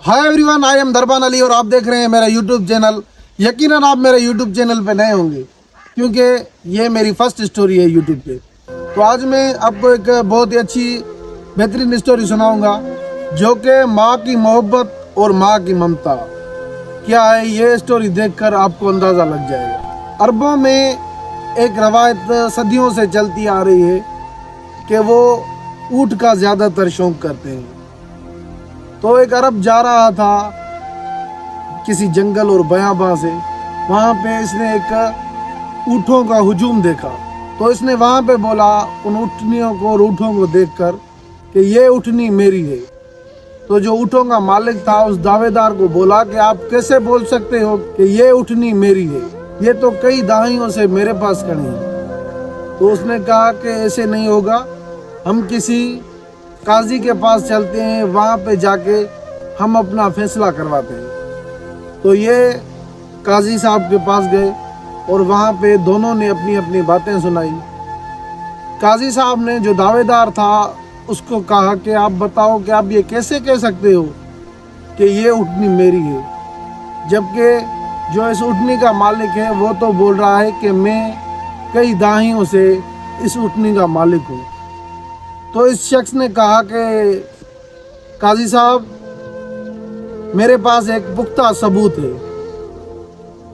Hi everyone, I am दरबान अली और आप देख रहे हैं मेरा यूट्यूब चैनल। यकीनन आप मेरे यूट्यूब चैनल पे नए होंगे क्योंकि ये मेरी फर्स्ट स्टोरी है यूट्यूब पे। तो आज मैं आपको एक बहुत ही अच्छी बेहतरीन स्टोरी सुनाऊंगा जो कि माँ की मोहब्बत और माँ की ममता क्या है। ये स्टोरी देखकर आपको अंदाज़ा लग जाएगा। अरबों में एक रवायत सदियों से चलती आ रही है कि वो ऊँट का ज़्यादातर शौक़ करते हैं। तो एक अरब जा रहा था किसी जंगल और बयाबां से, वहाँ पे इसने एक ऊँटों का हुजूम देखा। तो इसने वहाँ पे बोला उन ऊँटनियों को और ऊँटों को देखकर कि ये ऊँटनी मेरी है। तो जो ऊँटों का मालिक था उस दावेदार को बोला कि आप कैसे बोल सकते हो कि ये ऊँटनी मेरी है, ये तो कई दहाइयों से मेरे पास खड़ी है। तो उसने कहा कि ऐसे नहीं होगा, हम किसी काजी के पास चलते हैं, वहाँ पे जाके हम अपना फैसला करवाते हैं। तो ये काजी साहब के पास गए और वहाँ पे दोनों ने अपनी अपनी बातें सुनाई। काजी साहब ने जो दावेदार था उसको कहा कि आप बताओ कि आप ये कैसे कह सकते हो कि ये ऊँटनी मेरी है, जबकि जो इस ऊँटनी का मालिक है वो तो बोल रहा है कि मैं कई दहाइयों से इस ऊँटनी का मालिक हूँ। तो इस शख्स ने कहा कि काजी साहब मेरे पास एक पुख्ता सबूत है।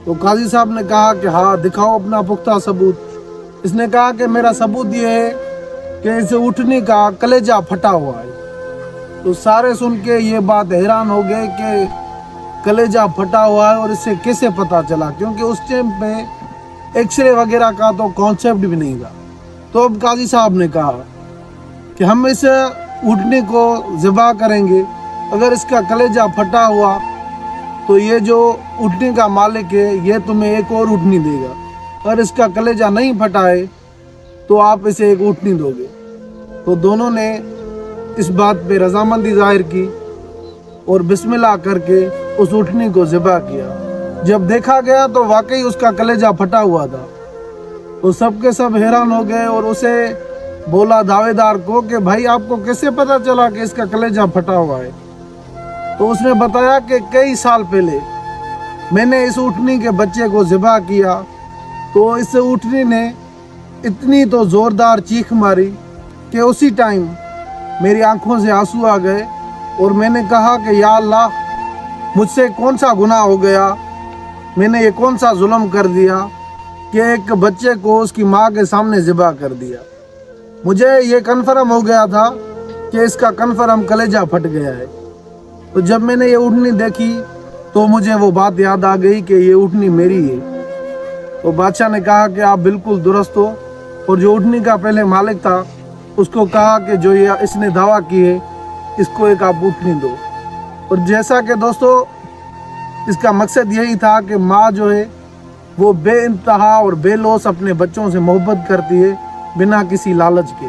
तो काजी साहब ने कहा कि हाँ दिखाओ अपना पुख्ता सबूत। इसने कहा कि मेरा सबूत ये है कि इस ऊँटनी का कलेजा फटा हुआ है। तो सारे सुन के ये बात हैरान हो गए कि कलेजा फटा हुआ है और इससे कैसे पता चला, क्योंकि उस टाइम पे एक्सरे वगैरह का तो कॉन्सेप्ट भी नहीं था। तो अब काजी साहब ने कहा कि हम इस ऊँटनी को ज़िबा करेंगे, अगर इसका कलेजा फटा हुआ तो ये जो ऊँटनी का मालिक है ये तुम्हें एक और ऊँटनी देगा, अगर इसका कलेजा नहीं फटा है तो आप इसे एक ऊँटनी दोगे। तो दोनों ने इस बात पे रजामंदी जाहिर की और बिस्मिल्लाह करके उस ऊँटनी को ज़िबा किया। जब देखा गया तो वाकई उसका कलेजा फटा हुआ था। तो सब के सब हैरान हो गए और उसे बोला दावेदार को कि भाई आपको कैसे पता चला कि इसका कलेजा फटा हुआ है। तो उसने बताया कि कई साल पहले मैंने इस ऊँटनी के बच्चे को ज़िबा किया तो इस ऊँटनी ने इतनी तो ज़ोरदार चीख मारी कि उसी टाइम मेरी आंखों से आंसू आ गए और मैंने कहा कि या अल्लाह मुझसे कौन सा गुनाह हो गया, मैंने ये कौन सा जुल्म कर दिया कि एक बच्चे को उसकी माँ के सामने ज़िबा कर दिया। मुझे ये कन्फर्म हो गया था कि इसका कन्फर्म कलेजा फट गया है। तो जब मैंने ये ऊँटनी देखी तो मुझे वो बात याद आ गई कि ये ऊँटनी मेरी है। तो बादशाह ने कहा कि आप बिल्कुल दुरुस्त हो, और जो ऊँटनी का पहले मालिक था उसको कहा कि जो ये इसने दावा की है इसको एक आप ऊँटनी दो। और जैसा कि दोस्तों इसका मकसद यही था कि माँ जो है वो बेइंतहा और बेलौस अपने बच्चों से मोहब्बत करती है बिना किसी लालच के।